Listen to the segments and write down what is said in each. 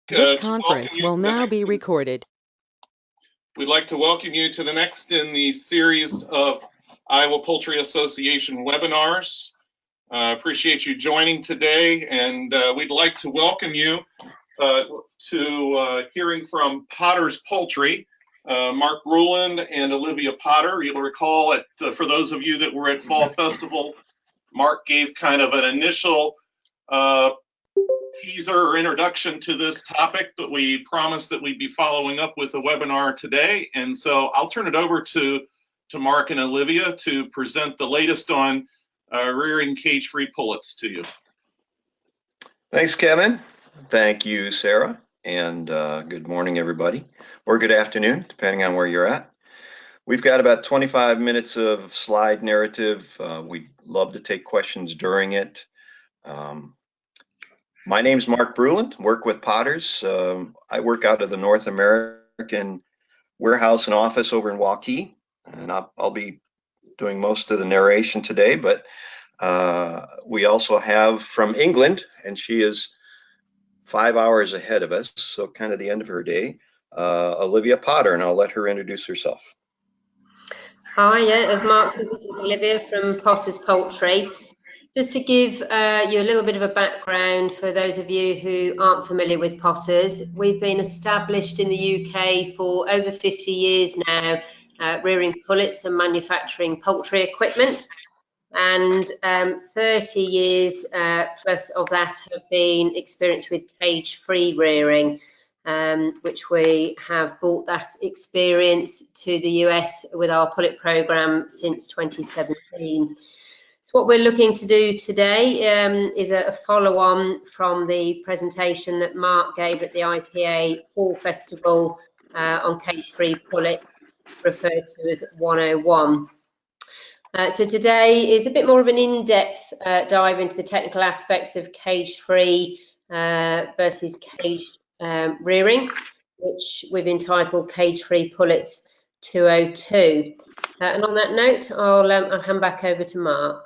This conference will now be recorded. We'd like to welcome you to the next in the series of Iowa Poultry Association webinars. Appreciate you joining today, and we'd like to welcome you to hearing from Potter's Poultry, Mark Ruland and Olivia Potter. You'll recall, for those of you that were at Fall Festival, Mark gave kind of an initial teaser or introduction to this topic, but we promised that we'd be following up with a webinar today. And so I'll turn it over to Mark and Olivia to present the latest on rearing cage-free pullets to you. Thanks, Kevin. Thank you, Sarah. And good morning, everybody, or good afternoon, depending on where you're at. We've got about 25 minutes of slide narrative. We'd love to take questions during it. My name's Mark Bruland, work with Potters. I work out of the North American warehouse and office over in Waukee, and I'll be doing most of the narration today, but we also have from England, and she is 5 hours ahead of us, so kind of the end of her day, Olivia Potter, and I'll let her introduce herself. Hi, as Mark said, this is Olivia from Potter's Poultry. Just to give you a little bit of a background for those of you who aren't familiar with Potters, we've been established in the UK for over 50 years now, rearing pullets and manufacturing poultry equipment. And 30 years plus of that have been experienced with cage-free rearing, which we have brought that experience to the US with our pullet program since 2017. So what we're looking to do today is a follow-on from the presentation that Mark gave at the IPA Fall Festival on cage-free pullets, referred to as 101. So today is a bit more of an in-depth dive into the technical aspects of cage-free versus caged rearing, which we've entitled Cage-Free Pullets 202. And on that note, I'll hand back over to Mark.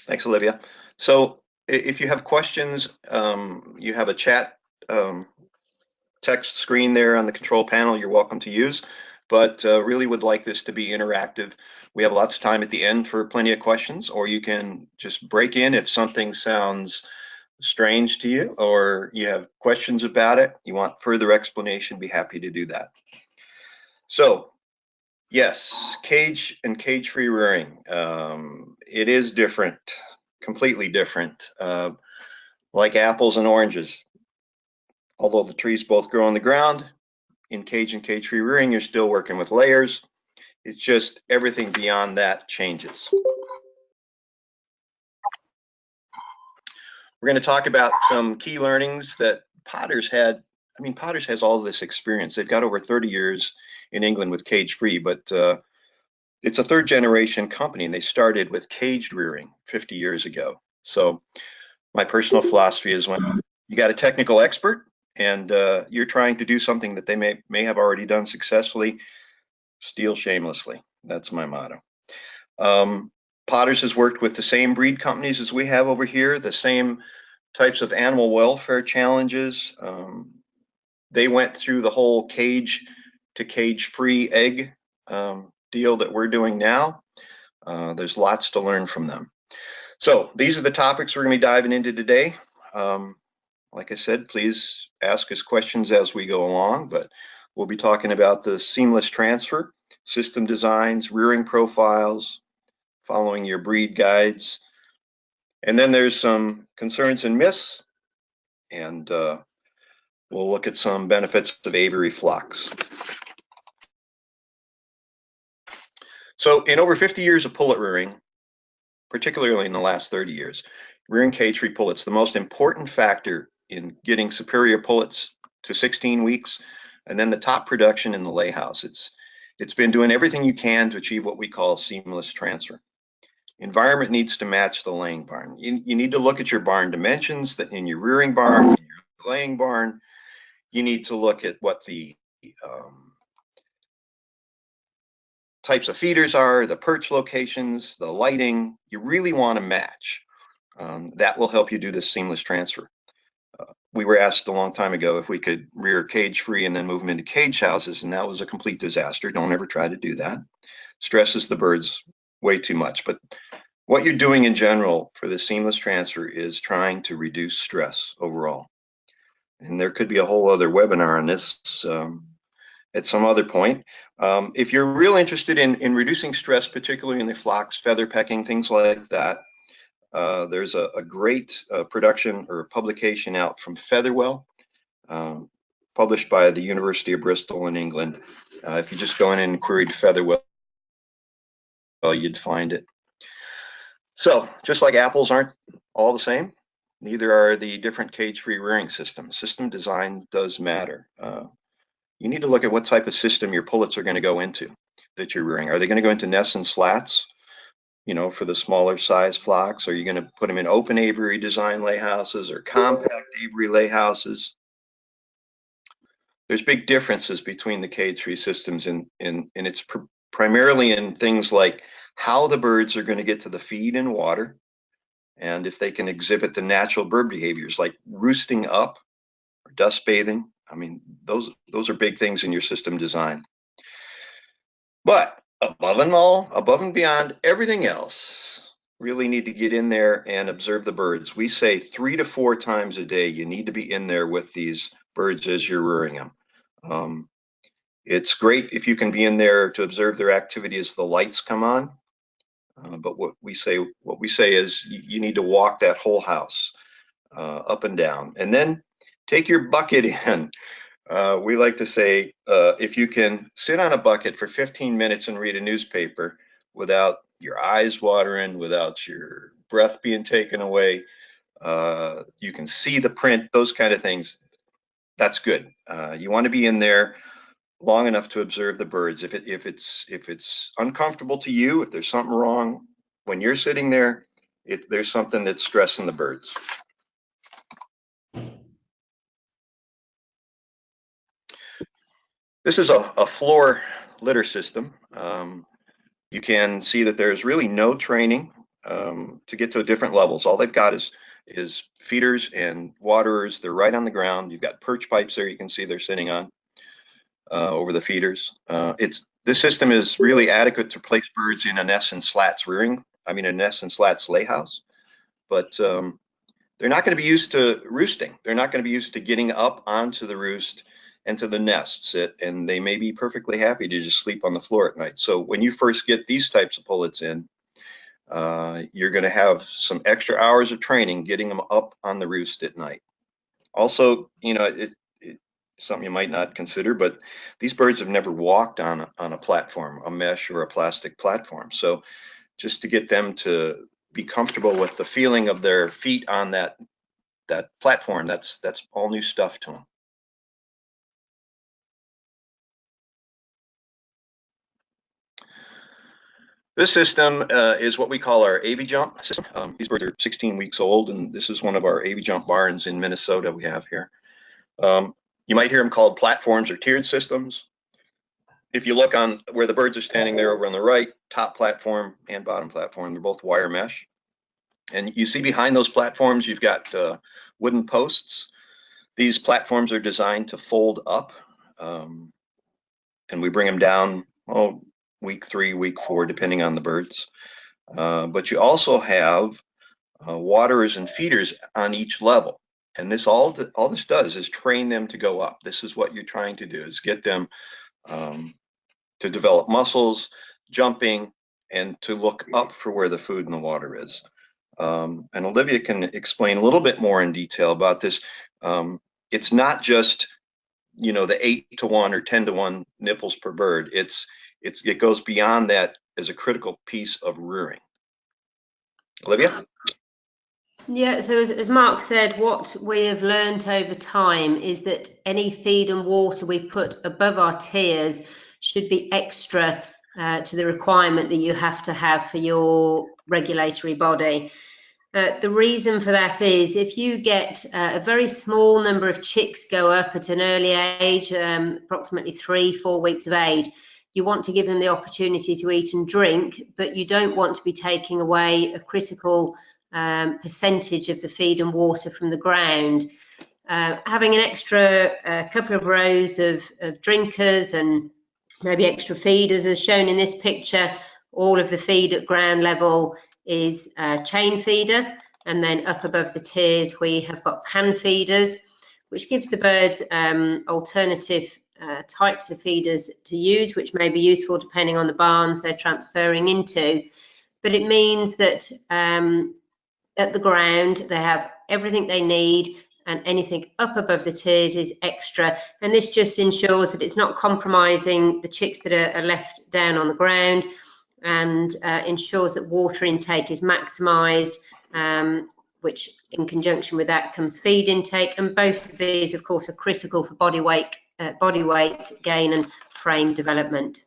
Thanks, Olivia. So if you have questions, you have a chat text screen there on the control panel you're welcome to use, but really would like this to be interactive. We have lots of time at the end for plenty of questions, or you can just break in if something sounds strange to you or you have questions about it, you want further explanation, be happy to do that. So yes, cage and cage-free rearing. It is different, completely different, like apples and oranges. Although the trees both grow on the ground, in cage and cage-free rearing, you're still working with layers. It's just everything beyond that changes. We're going to talk about some key learnings that Potters had. I mean, Potters has all this experience. They've got over 30 years in England with cage-free, but it's a third generation company, and they started with caged rearing 50 years ago. So my personal philosophy is when you got a technical expert and you're trying to do something that they may have already done successfully, steal shamelessly. That's my motto. Potters has worked with the same breed companies as we have over here, the same types of animal welfare challenges. They went through the whole cage to cage-free egg deal that we're doing now. There's lots to learn from them. So these are the topics we're going to be diving into today. Like I said, please ask us questions as we go along, but we'll be talking about the seamless transfer, system designs, rearing profiles, following your breed guides. And then there's some concerns and myths, and we'll look at some benefits of aviary flocks. So in over 50 years of pullet rearing, particularly in the last 30 years, rearing cage-free pullets, the most important factor in getting superior pullets to 16 weeks, and then the top production in the lay house. It's been doing everything you can to achieve what we call seamless transfer. Environment needs to match the laying barn. You need to look at your barn dimensions that in your rearing barn, in your laying barn. You need to look at what the types of feeders are, the perch locations, the lighting. You really want to match. That will help you do this seamless transfer. We were asked a long time ago if we could rear cage-free and then move them into cage houses, and that was a complete disaster. Don't ever try to do that. Stresses the birds way too much. But what you're doing in general for the seamless transfer is trying to reduce stress overall. And there could be a whole other webinar on this at some other point. If you're real interested in reducing stress, particularly in the flocks, feather pecking, things like that, there's a great production or publication out from Featherwell, published by the University of Bristol in England. If you just go in and queried Featherwell, you'd find it. So just like apples aren't all the same, neither are the different cage-free rearing systems. System design does matter. You need to look at what type of system your pullets are going to go into that you're rearing. Are they going to go into nests and slats, you know, for the smaller size flocks? Are you going to put them in open aviary design layhouses or compact aviary layhouses? There's big differences between the cage-free systems, and it's primarily in things like how the birds are going to get to the feed and water, and if they can exhibit the natural bird behaviors like roosting up or dust bathing. I mean, those are big things in your system design. But above and beyond everything else, really need to get in there and observe the birds. We say 3 to 4 times a day you need to be in there with these birds as you're rearing them. It's great if you can be in there to observe their activity as the lights come on. But what we say is you need to walk that whole house up and down, and then take your bucket in. We like to say, if you can sit on a bucket for 15 minutes and read a newspaper without your eyes watering, without your breath being taken away, you can see the print, those kind of things, that's good. You want to be in there long enough to observe the birds. If it's uncomfortable to you, if there's something wrong when you're sitting there, there's something that's stressing the birds. This is a floor litter system. You can see that there's really no training to get to different levels. All they've got is feeders and waterers. They're right on the ground. You've got perch pipes there you can see they're sitting on over the feeders. This system is really adequate to place birds in a nest and slats rearing. I mean, a nest and slats lay house, but they're not going to be used to roosting. They're not going to be used to getting up onto the roost and to the nests, and they may be perfectly happy to just sleep on the floor at night. So when you first get these types of pullets in, you're going to have some extra hours of training getting them up on the roost at night. Also, you know, it's something you might not consider, but these birds have never walked on a platform, a mesh or a plastic platform. So just to get them to be comfortable with the feeling of their feet on that platform, that's all new stuff to them. This system is what we call our AV-Jump system. These birds are 16 weeks old, and this is one of our AV-Jump barns in Minnesota we have here. You might hear them called platforms or tiered systems. If you look on where the birds are standing there over on the right, top platform and bottom platform, they're both wire mesh. And you see behind those platforms, you've got wooden posts. These platforms are designed to fold up, and we bring them down, week 3, week 4, depending on the birds. But you also have waterers and feeders on each level. And this all this does is train them to go up. This is what you're trying to do, is get them to develop muscles, jumping, and to look up for where the food and the water is. And Olivia can explain a little bit more in detail about this. It's not just, you know, the 8-to-1 or 10-to-1 nipples per bird. It goes beyond that as a critical piece of rearing. Olivia? Yeah, so as Mark said, what we have learned over time is that any feed and water we put above our tiers should be extra to the requirement that you have to have for your regulatory body. The reason for that is if you get a very small number of chicks go up at an early age, approximately 3-4 weeks of age, you want to give them the opportunity to eat and drink, but you don't want to be taking away a critical percentage of the feed and water from the ground. Having an extra couple of rows of drinkers and maybe extra feeders, as shown in this picture. All of the feed at ground level is chain feeder, and then up above the tiers we have got pan feeders, which gives the birds alternative types of feeders to use, which may be useful depending on the barns they're transferring into. But it means that at the ground they have everything they need, and anything up above the tiers is extra, and this just ensures that it's not compromising the chicks that are left down on the ground, and ensures that water intake is maximised, which in conjunction with that comes feed intake, and both of these of course are critical for body weight gain and frame development.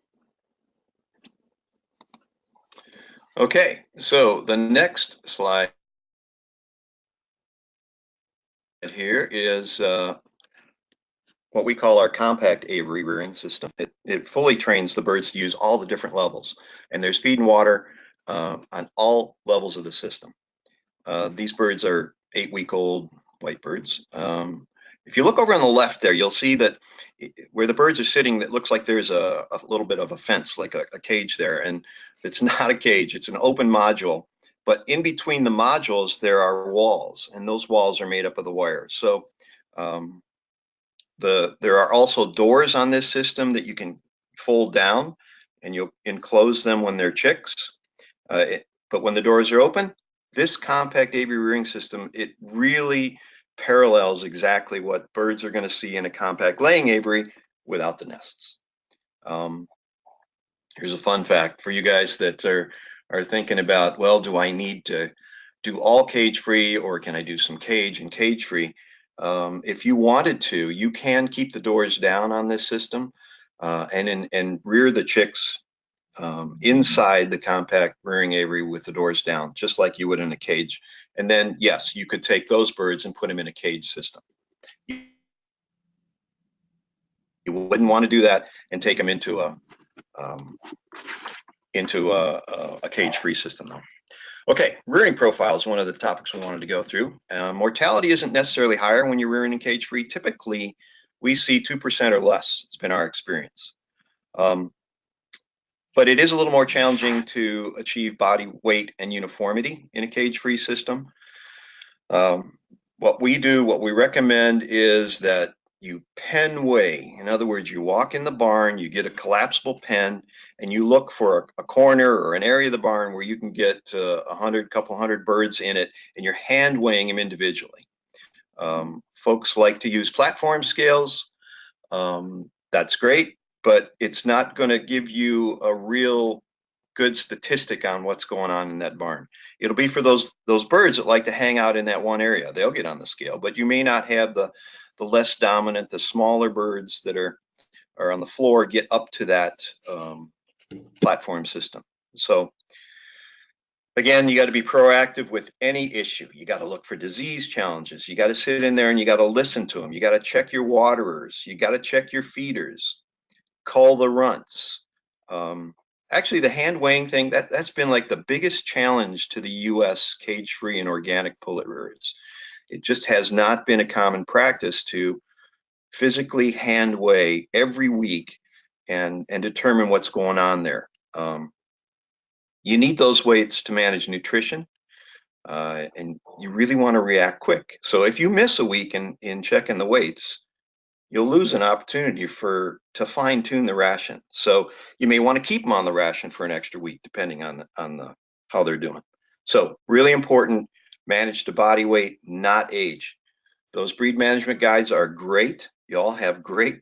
Okay, so the next slide here is what we call our compact aviary rearing system. It fully trains the birds to use all the different levels, and there's feed and water on all levels of the system. These birds are 8-week-old white birds. If you look over on the left there, you'll see that where the birds are sitting, it looks like there's a little bit of a fence, like a cage there, and it's not a cage, it's an open module. But in between the modules, there are walls, and those walls are made up of the wires. So there are also doors on this system that you can fold down, and you'll enclose them when they're chicks. But when the doors are open, this compact aviary rearing system, it really parallels exactly what birds are going to see in a compact laying aviary without the nests. Here's a fun fact for you guys that are thinking about, well, do I need to do all cage free, or can I do some cage and cage free? If you wanted to, you can keep the doors down on this system and rear the chicks inside the compact rearing aviary with the doors down, just like you would in a cage. And then, yes, you could take those birds and put them in a cage system. You wouldn't want to do that and take them into a cage-free system, though. Okay, rearing profile is one of the topics we wanted to go through. Mortality isn't necessarily higher when you're rearing in cage-free. Typically, we see 2% or less. It's been our experience. But it is a little more challenging to achieve body weight and uniformity in a cage-free system. What we recommend is that you pen weigh. In other words, you walk in the barn, you get a collapsible pen, and you look for a corner or an area of the barn where you can get couple hundred birds in it, and you're hand weighing them individually. Folks like to use platform scales. That's great, but it's not going to give you a real good statistic on what's going on in that barn. It'll be for those birds that like to hang out in that one area. They'll get on the scale, but you may not have the less dominant, the smaller birds that are on the floor get up to that platform system. So again, you got to be proactive with any issue. You got to look for disease challenges. You got to sit in there and you got to listen to them. You got to check your waterers. You got to check your feeders. Cull the runts. Actually, the hand weighing thing, that's been like the biggest challenge to the U.S. cage-free and organic pullet rearers. It just has not been a common practice to physically hand weigh every week and determine what's going on there. You need those weights to manage nutrition, and you really want to react quick. So if you miss a week in checking the weights, you'll lose an opportunity to fine tune the ration. So you may want to keep them on the ration for an extra week, depending on how they're doing. So really important, manage the body weight, not age. Those breed management guides are great. You all have great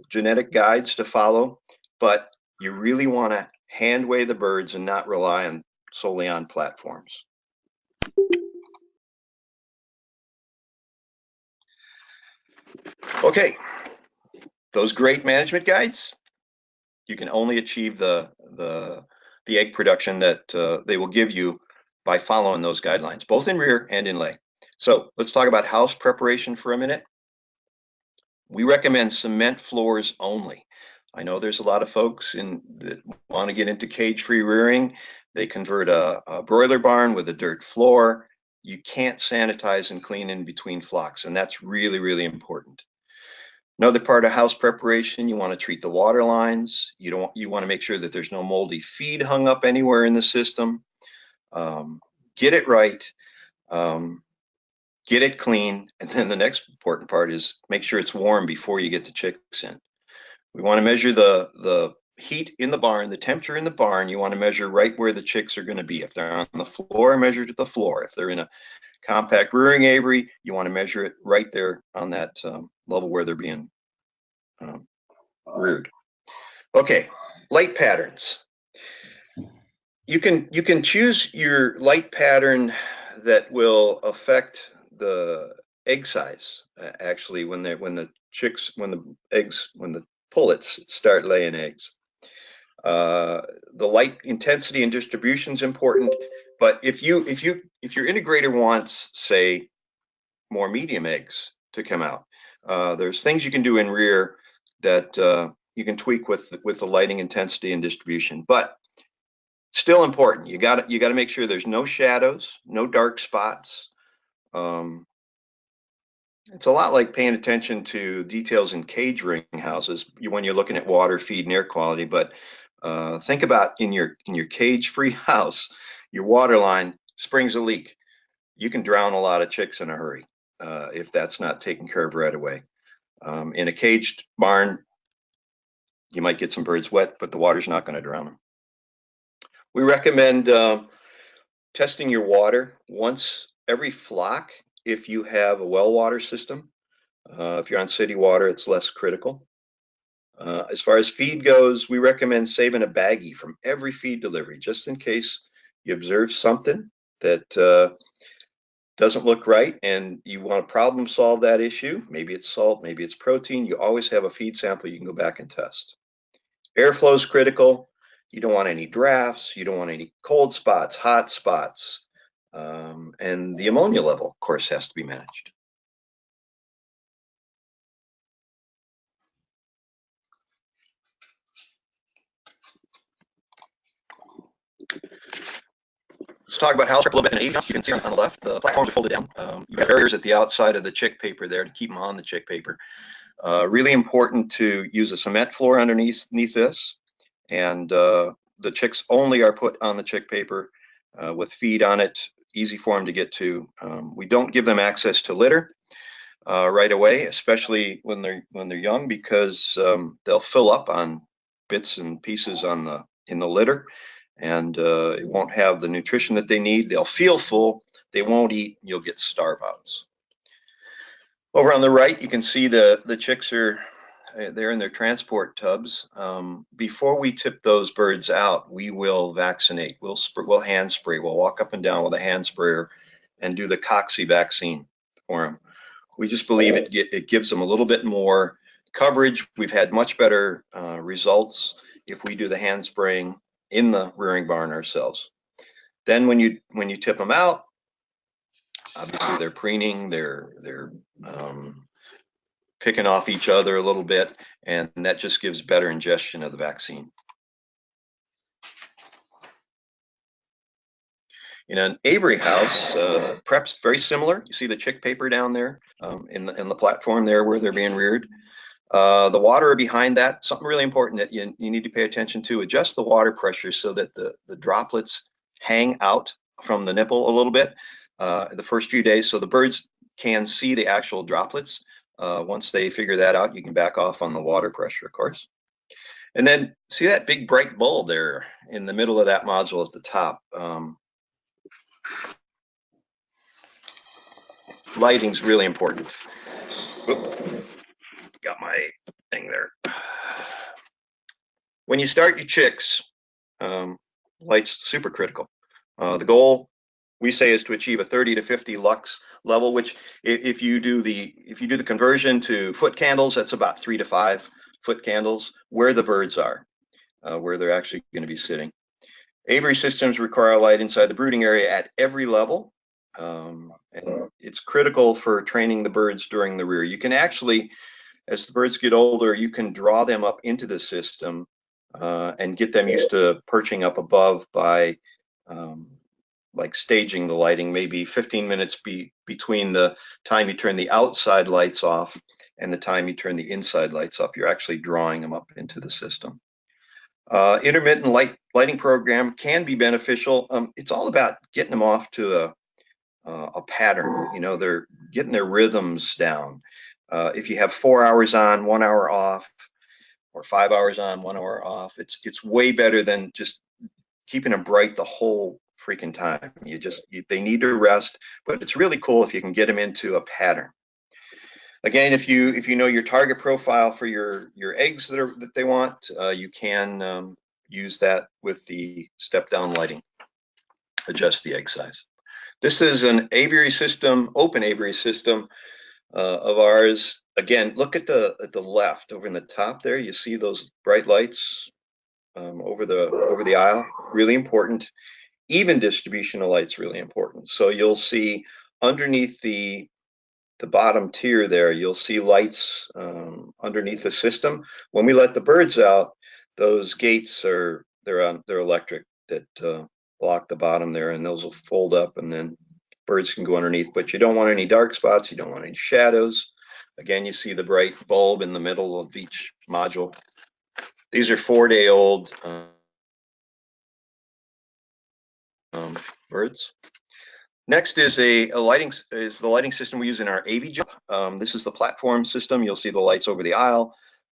genetic guides to follow, but you really want to hand weigh the birds and not rely solely on platforms. Okay, those great management guides, you can only achieve the egg production that they will give you by following those guidelines, both in rear and in lay. So let's talk about house preparation for a minute. We recommend cement floors only. I know there's a lot of folks that want to get into cage-free rearing. They convert a broiler barn with a dirt floor. You can't sanitize and clean in between flocks, and that's really, really important. Another part of house preparation, you want to treat the water lines. You want to make sure that there's no moldy feed hung up anywhere in the system. Get it right, get it clean, and then the next important part is make sure it's warm before you get the chicks in. We want to measure the heat in the barn, the temperature in the barn. You want to measure right where the chicks are going to be. If they're on the floor, measure to the floor. If they're in a compact rearing aviary, you want to measure it right there on that level where they're being reared. Okay, light patterns. You can choose your light pattern that will affect the egg size. Actually, when the pullets start laying eggs. The light intensity and distribution is important, but if your integrator wants, say, more medium eggs to come out, there's things you can do in rear that you can tweak with the lighting intensity and distribution. But still important. You got to make sure there's no shadows, no dark spots. It's a lot like paying attention to details in cage ring houses when you're looking at water, feed, and air quality. But think about in your cage-free house, your water line springs a leak. You can drown a lot of chicks in a hurry if that's not taken care of right away. In a caged barn, you might get some birds wet, but the water's not going to drown them. We recommend testing your water once every flock if you have a well water system. If you're on city water, it's less critical. As far as feed goes, we recommend saving a baggie from every feed delivery, just in case you observe something that doesn't look right and you want to problem solve that issue. Maybe it's salt, maybe it's protein. You always have a feed sample you can go back and test. Airflow is critical. You don't want any drafts. You don't want any cold spots, hot spots. And the ammonia level, of course, has to be managed. Let's talk about house prep a little bit in avian. You can see on the left, the platforms are folded down. You have barriers at the outside of the chick paper there to keep them on the chick paper. Really important to use a cement floor underneath this. And the chicks only are put on the chick paper with feed on it, easy for them to get to. We don't give them access to litter right away, especially when they're young, because they'll fill up on bits and pieces in the litter, and it won't have the nutrition that they need. They'll feel full, they won't eat, and you'll get starve outs. Over on the right, you can see the chicks are they're in their transport tubs. Before we tip those birds out, we will vaccinate. We'll hand spray. We'll walk up and down with a hand sprayer and do the cocci vaccine for them. We just believe it gives them a little bit more coverage. We've had much better results if we do the hand spraying in the rearing barn ourselves. Then when you tip them out, obviously they're preening, they're picking off each other a little bit, and that just gives better ingestion of the vaccine. In an aviary house, prep's very similar. You see the chick paper down there in the platform there where they're being reared. The water behind that, something really important that you need to pay attention to, adjust the water pressure so that the droplets hang out from the nipple a little bit the first few days, so the birds can see the actual droplets. Once they figure that out, you can back off on the water pressure, of course. And then see that big bright bulb there in the middle of that module at the top. Lighting's really important. Oop, got my thing there. When you start your chicks, light's super critical. The goal, we say, is to achieve a 30 to 50 lux level, which if you do the conversion to foot candles, that's about 3 to 5 foot candles where the birds are, where they're actually going to be sitting. Aviary systems require light inside the brooding area at every level, and it's critical for training the birds during the rear. You can actually, as the birds get older, you can draw them up into the system and get them used to perching up above by like staging the lighting, maybe 15 minutes between the time you turn the outside lights off and the time you turn the inside lights up. You're actually drawing them up into the system. Intermittent lighting program can be beneficial. It's all about getting them off to a pattern. You know, they're getting their rhythms down. If you have 4 hours on, 1 hour off, or 5 hours on, 1 hour off, it's way better than just keeping them bright the whole freaking time. They need to rest, but it's really cool if you can get them into a pattern. Again, if you know your target profile for your eggs that they want, you can use that with the step down lighting. Adjust the egg size. This is an aviary system, open aviary system of ours. Again, look at the left over in the top there. You see those bright lights over the aisle. Really important. Even distribution of lights really important. So you'll see underneath the bottom tier there, you'll see lights underneath the system. When we let the birds out, those gates they're electric that block the bottom there, and those will fold up, and then birds can go underneath. But you don't want any dark spots. You don't want any shadows. Again, you see the bright bulb in the middle of each module. These are 4-day-old birds. Next is the lighting system we use in our AV jump. This is the platform system. You'll see the lights over the aisle,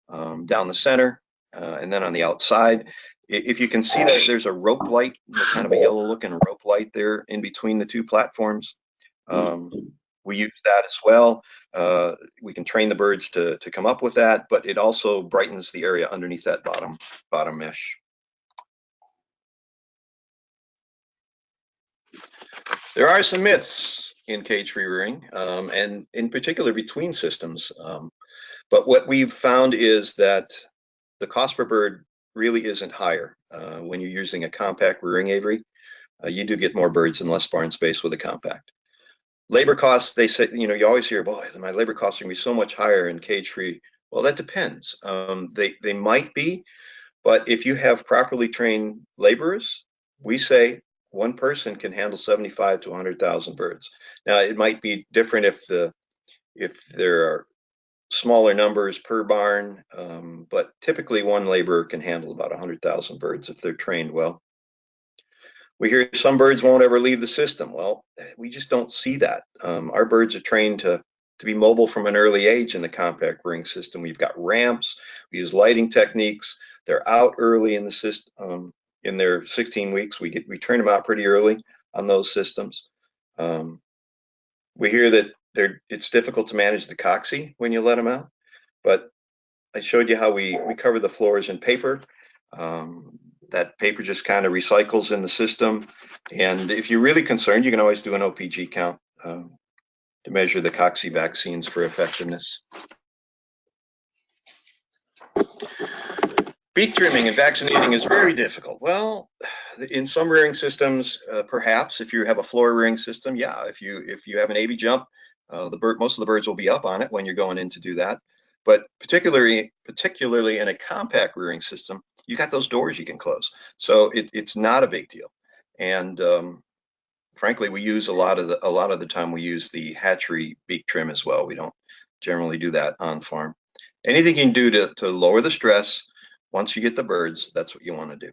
down the center, and then on the outside. If you can see that there's a rope light, kind of a yellow looking rope light there in between the two platforms. We use that as well. We can train the birds to come up with that, but it also brightens the area underneath that bottom mesh. There are some myths in cage-free rearing, and in particular between systems. But what we've found is that the cost per bird really isn't higher when you're using a compact rearing aviary. You do get more birds and less barn space with a compact. Labor costs, they say, you know, you always hear, boy, my labor costs are gonna be so much higher in cage-free. Well, that depends. They might be, but if you have properly trained laborers, we say one person can handle 75 to 100,000 birds. Now, it might be different if there are smaller numbers per barn, but typically one laborer can handle about 100,000 birds if they're trained well. We hear some birds won't ever leave the system. Well, we just don't see that. Our birds are trained to be mobile from an early age in the compact rearing system. We've got ramps, we use lighting techniques. They're out early in the system. In their 16 weeks, we turn them out pretty early on those systems. We hear that it's difficult to manage the cocci when you let them out, but I showed you how we cover the floors in paper. That paper just kind of recycles in the system. And if you're really concerned, you can always do an OPG count to measure the cocci vaccines for effectiveness. Beak trimming and vaccinating is very difficult. Well, in some rearing systems, perhaps if you have a floor rearing system, yeah, if you have an AV jump, most of the birds will be up on it when you're going in to do that. But particularly in a compact rearing system, you got those doors you can close, so it's not a big deal. And frankly, we use a lot of the time we use the hatchery beak trim as well. We don't generally do that on farm. Anything you can do to lower the stress once you get the birds, that's what you want to do.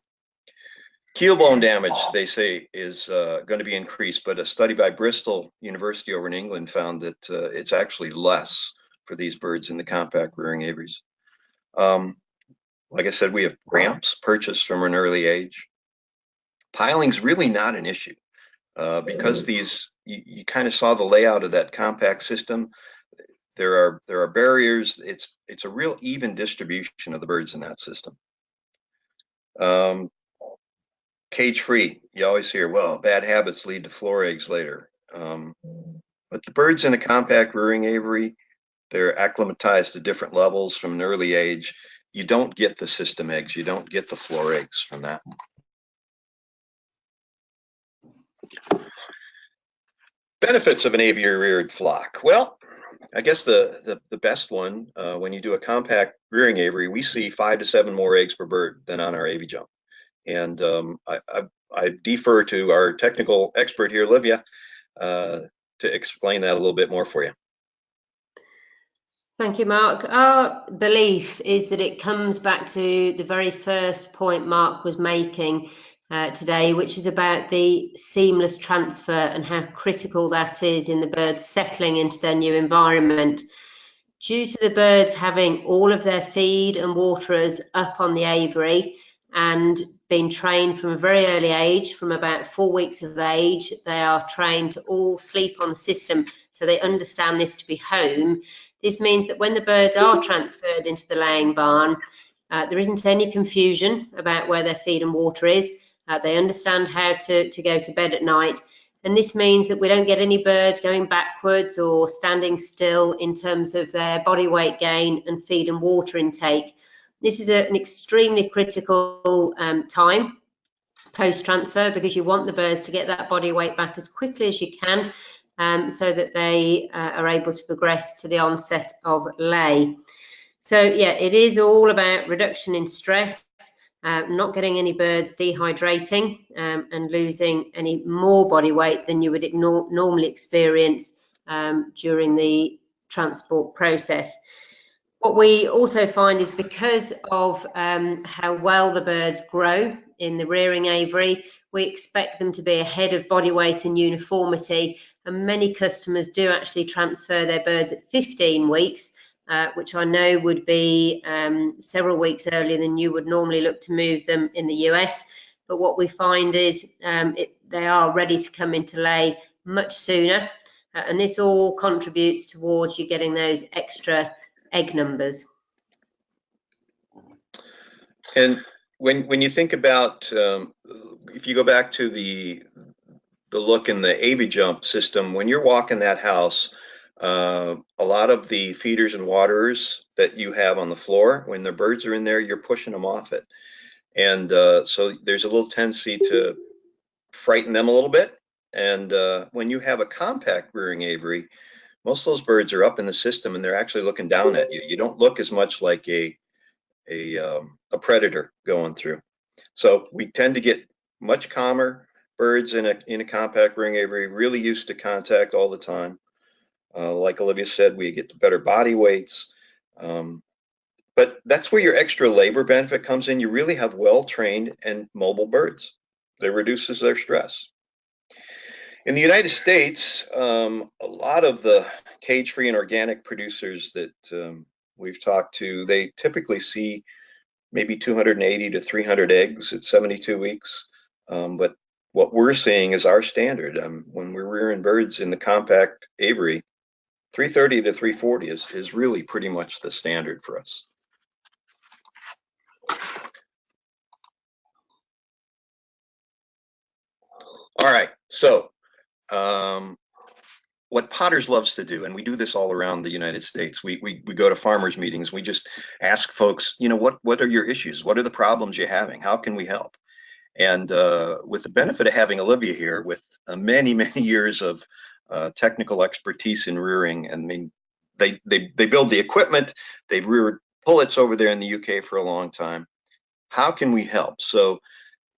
Keel bone damage, they say, is going to be increased, but a study by Bristol University over in England found that it's actually less for these birds in the compact rearing aviaries. Like I said, we have ramps purchased from an early age. Piling's really not an issue because you kind of saw the layout of that compact system. There are barriers. It's a real even distribution of the birds in that system. Cage free, you always hear, well, bad habits lead to floor eggs later. But the birds in a compact rearing aviary, they're acclimatized to different levels from an early age. You don't get the system eggs. You don't get the floor eggs from that. Benefits of an aviary reared flock. Well, I guess the best one, when you do a compact rearing aviary, we see 5 to 7 more eggs per bird than on our AV jump. And I defer to our technical expert here, Olivia, to explain that a little bit more for you. Thank you, Mark. Our belief is that it comes back to the very first point Mark was making today, which is about the seamless transfer and how critical that is in the birds settling into their new environment. Due to the birds having all of their feed and waterers up on the aviary and being trained from a very early age, from about 4 weeks of age, they are trained to all sleep on the system, so they understand this to be home. This means that when the birds are transferred into the laying barn, there isn't any confusion about where their feed and water is. They understand how to go to bed at night. And this means that we don't get any birds going backwards or standing still in terms of their body weight gain and feed and water intake. This is an extremely critical time post-transfer, because you want the birds to get that body weight back as quickly as you can, so that they are able to progress to the onset of lay. So yeah, it is all about reduction in stress, not getting any birds dehydrating and losing any more body weight than you would normally experience during the transport process. What we also find is, because of how well the birds grow in the rearing aviary, we expect them to be ahead of body weight and uniformity, and many customers do actually transfer their birds at 15 weeks, which I know would be several weeks earlier than you would normally look to move them in the US. But what we find is they are ready to come into lay much sooner, and this all contributes towards you getting those extra egg numbers. And when you think about, if you go back to the look in the AviJump system, when you're walking that house, a lot of the feeders and waterers that you have on the floor, when the birds are in there, you're pushing them off it. And so there's a little tendency to frighten them a little bit. And when you have a compact rearing aviary, most of those birds are up in the system and they're actually looking down at you. You don't look as much like a predator going through. So we tend to get much calmer birds in a compact rearing aviary, really used to contact all the time. Like Olivia said, we get better body weights. But that's where your extra labor benefit comes in. You really have well-trained and mobile birds. That reduces their stress. In the United States, a lot of the cage-free and organic producers that we've talked to, they typically see maybe 280 to 300 eggs at 72 weeks. But what we're seeing is our standard. When we're rearing birds in the compact aviary, 330 to 340 is really pretty much the standard for us. All right, so what Potters loves to do, and we do this all around the United States, we go to farmers meetings, we just ask folks, you know, what are your issues? What are the problems you're having? How can we help? And with the benefit of having Olivia here with many years of technical expertise in rearing, I mean, they build the equipment, they've reared pullets over there in the UK for a long time. How can we help? So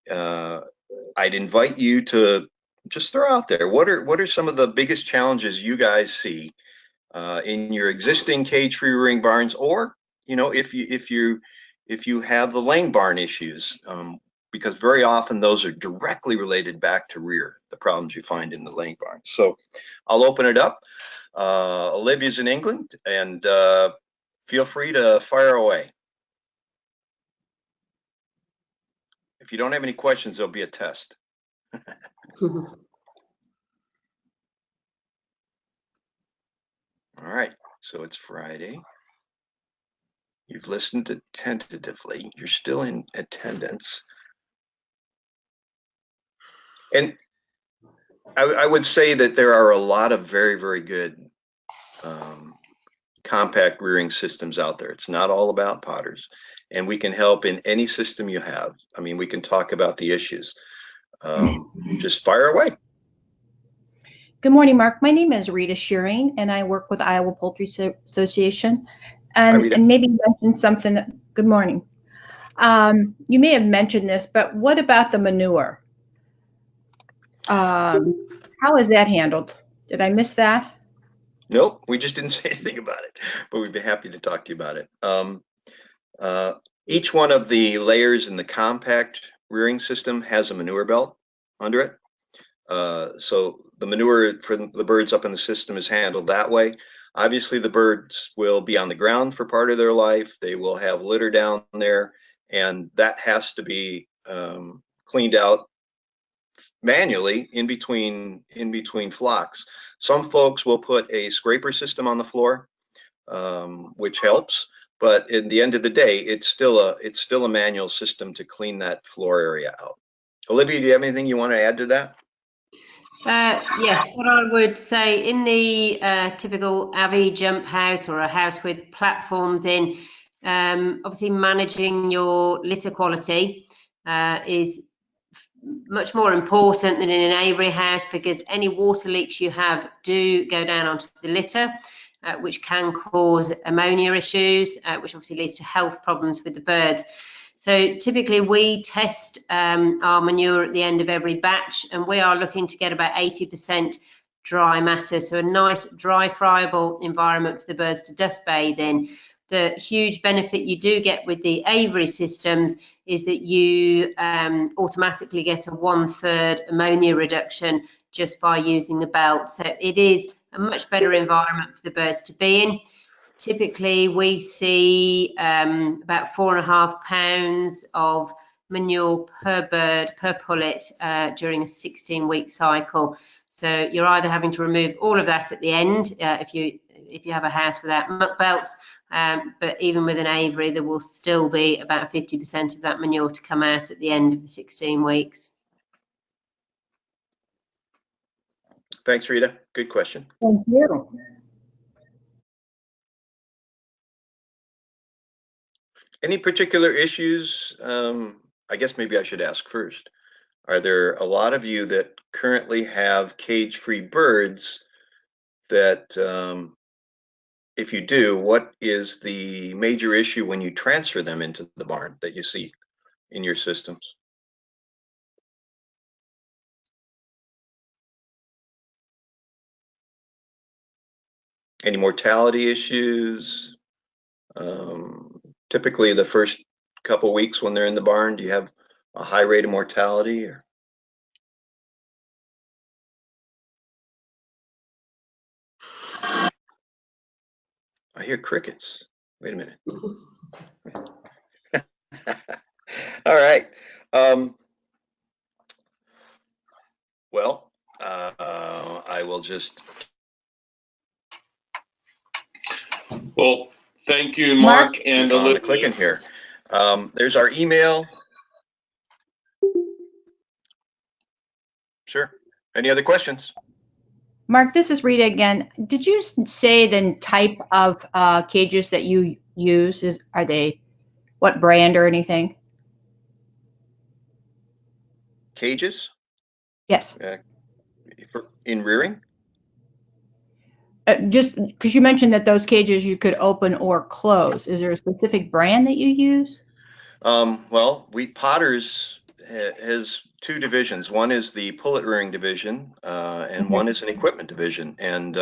I'd invite you to just throw out there, what are some of the biggest challenges you guys see in your existing cage-free rearing barns, or you know, if you have the laying barn issues, because very often those are directly related back to rear, the problems you find in the laying barn. So I'll open it up. Olivia's in England, and feel free to fire away. If you don't have any questions, there'll be a test. All right, so it's Friday. You've listened attentively. You're still in attendance. And I would say that there are a lot of very good compact rearing systems out there. It's not all about Potters. And we can help in any system you have. I mean, we can talk about the issues. Just fire away. Good morning, Mark. My name is Rita Shearing, and I work with Iowa Poultry Association. And maybe mention something. Good morning. You may have mentioned this, but what about the manure? How is that handled? Did I miss that? Nope, we just didn't say anything about it, but we'd be happy to talk to you about it. Each one of the layers in the compact rearing system has a manure belt under it. So the manure for the birds up in the system is handled that way. Obviously, the birds will be on the ground for part of their life. They will have litter down there, and that has to be cleaned out manually in between flocks. Some folks will put a scraper system on the floor, which helps. But in the end of the day, it's still a manual system to clean that floor area out. Olivia, do you have anything you want to add to that? Yes, what I would say in the typical avi jump house or a house with platforms in, obviously managing your litter quality is much more important than in an aviary house, because any water leaks you have do go down onto the litter, which can cause ammonia issues, which obviously leads to health problems with the birds. So typically we test our manure at the end of every batch, and we are looking to get about 80% dry matter, so a nice dry friable environment for the birds to dust bathe in. The huge benefit you do get with the aviary systems is that you automatically get a 1/3 ammonia reduction just by using the belt. So it is a much better environment for the birds to be in. Typically, we see about 4.5 pounds of manure per bird per pullet during a 16-week cycle. So you're either having to remove all of that at the end if you have a house without muck belts, but even with an aviary, there will still be about 50% of that manure to come out at the end of the 16 weeks. Thanks, Rita. Good question. Thank you. Any particular issues? I guess maybe I should ask first. Are there a lot of you that currently have cage-free birds that, if you do, what is the major issue when you transfer them into the barn that you see in your systems? Any mortality issues? Typically the first couple weeks when they're in the barn, do you have a high rate of mortality? Or? I hear crickets. Wait a minute. All right. Well, I will just. Well, thank you, Mark and Olivia. Clicking here. There's our email. Sure. Any other questions? Mark, this is Rita again. Did you say the type of cages that you use? Are they what brand or anything? Cages? Yes. In rearing? Just because you mentioned that those cages you could open or close. Is there a specific brand that you use? Well, Potters has two divisions. One is the pullet rearing division, and one is an equipment division. And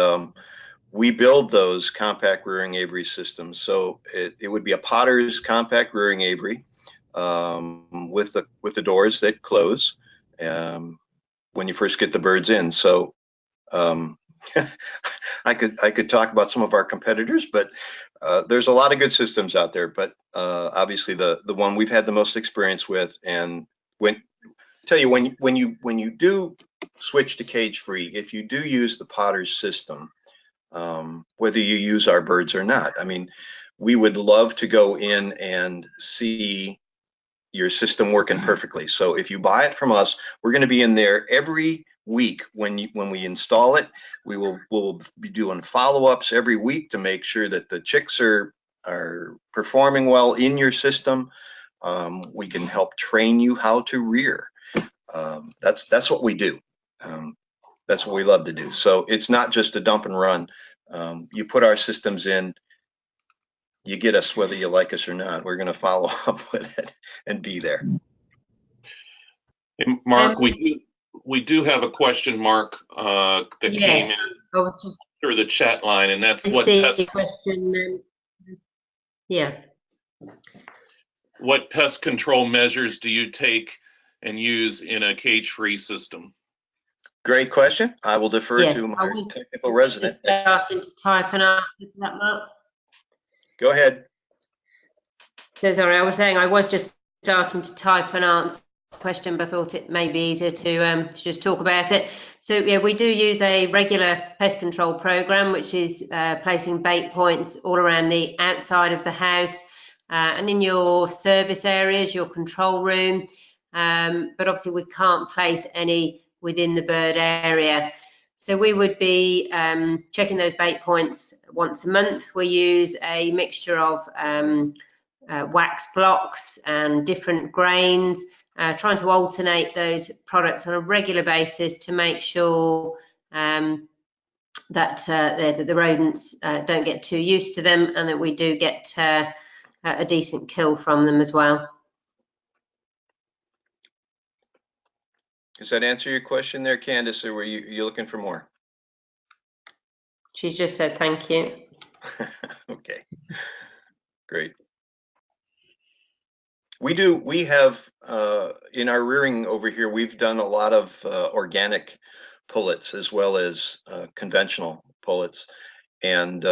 we build those compact rearing aviary systems. So it would be a Potters compact rearing aviary with the doors that close when you first get the birds in. So I could talk about some of our competitors, but there's a lot of good systems out there. But obviously the one we've had the most experience with, and when you do switch to cage free, if you do use the Potters system, whether you use our birds or not, I mean, we would love to go in and see your system working perfectly. So if you buy it from us, we're going to be in there every week when we install it. We'll be doing follow-ups every week to make sure that the chicks are performing well in your system. We can help train you how to rear. That's what we do. That's what we love to do. So it's not just a dump and run. You put our systems in, you get us whether you like us or not. We're going to follow up with it and be there. And Mark, we We do have a question, Mark, that Yes, came in I was just through the chat line, and that's going to see a question. Yeah. What pest control measures do you take and use in a cage-free system? Great question. I will defer Yes, to I my was technical resident. just starting to type an answer to that, Mark. Go ahead. So sorry, I was saying I was just starting to type an answer to the question, but I thought it may be easier to just talk about it. So yeah, we do use a regular pest control program, which is placing bait points all around the outside of the house and in your service areas, your control room. But obviously we can't place any within the bird area. So we would be checking those bait points once a month. We use a mixture of wax blocks and different grains, trying to alternate those products on a regular basis to make sure that the rodents don't get too used to them, and that we do get a decent kill from them as well. Does that answer your question there, Candace, or were you looking for more? She's just said thank you. Okay, great. We have in our rearing over here, we've done a lot of organic pullets as well as conventional pullets, and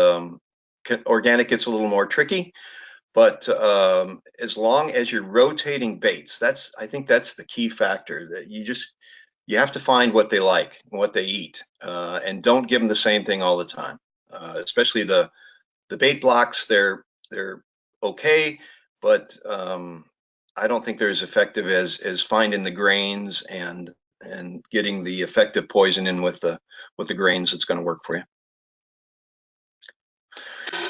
organic gets a little more tricky, but as long as you're rotating baits, I think that's the key factor, that you have to find what they like and what they eat, and don't give them the same thing all the time. Especially the bait blocks, they're okay, but I don't think they're as effective as finding the grains and getting the effective poison in with the grains that's going to work for you.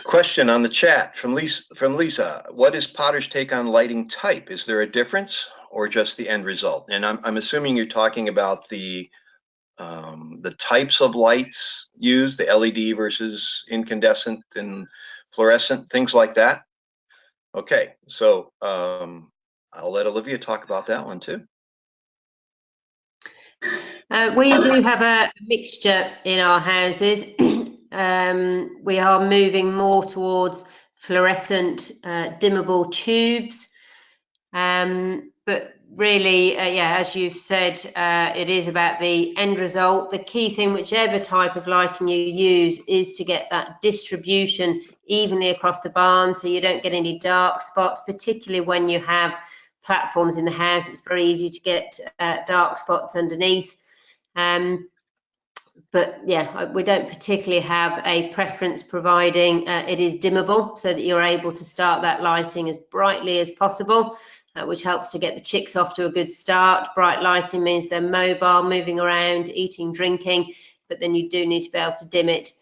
Question on the chat from Lisa. What is Potter's take on lighting type? Is there a difference or just the end result? And I'm assuming you're talking about the types of lights used, the LED versus incandescent and fluorescent, things like that. Okay, so I'll let Olivia talk about that one too. We do have a mixture in our houses. We are moving more towards fluorescent dimmable tubes. But really, yeah, as you've said, it is about the end result. The key thing, whichever type of lighting you use, is to get that distribution evenly across the barn, so you don't get any dark spots, particularly when you have platforms in the house. It's very easy to get dark spots underneath. But yeah, we don't particularly have a preference, providing it is dimmable, so that you're able to start that lighting as brightly as possible, which helps to get the chicks off to a good start. Bright lighting means they're mobile, moving around, eating, drinking, but then you do need to be able to dim it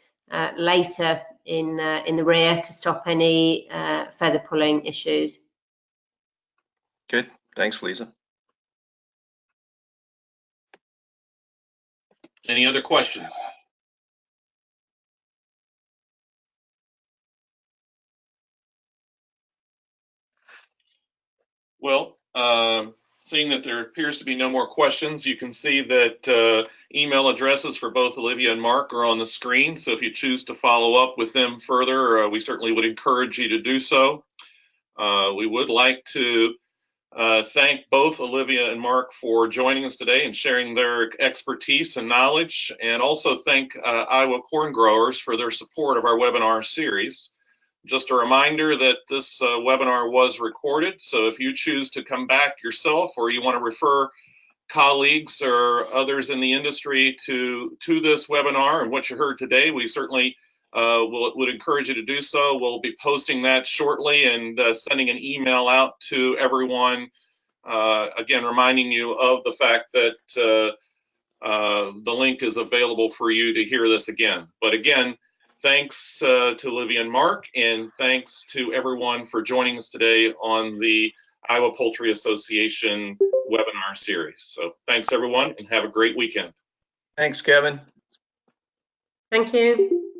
later in the rear to stop any feather pulling issues. Good, thanks, Lisa. Any other questions? Well, seeing that there appears to be no more questions, you can see that email addresses for both Olivia and Mark are on the screen. So if you choose to follow up with them further, we certainly would encourage you to do so. We would like to thank both Olivia and Mark for joining us today and sharing their expertise and knowledge, and also thank Iowa corn growers for their support of our webinar series. Just a reminder that this webinar was recorded, so if you choose to come back yourself, or you want to refer colleagues or others in the industry to this webinar and what you heard today, we certainly would encourage you to do so. We'll be posting that shortly and sending an email out to everyone, again, reminding you of the fact that the link is available for you to hear this again. But again, thanks to Olivia and Mark, and thanks to everyone for joining us today on the Iowa Poultry Association webinar series. So thanks everyone, and have a great weekend. Thanks, Kevin. Thank you.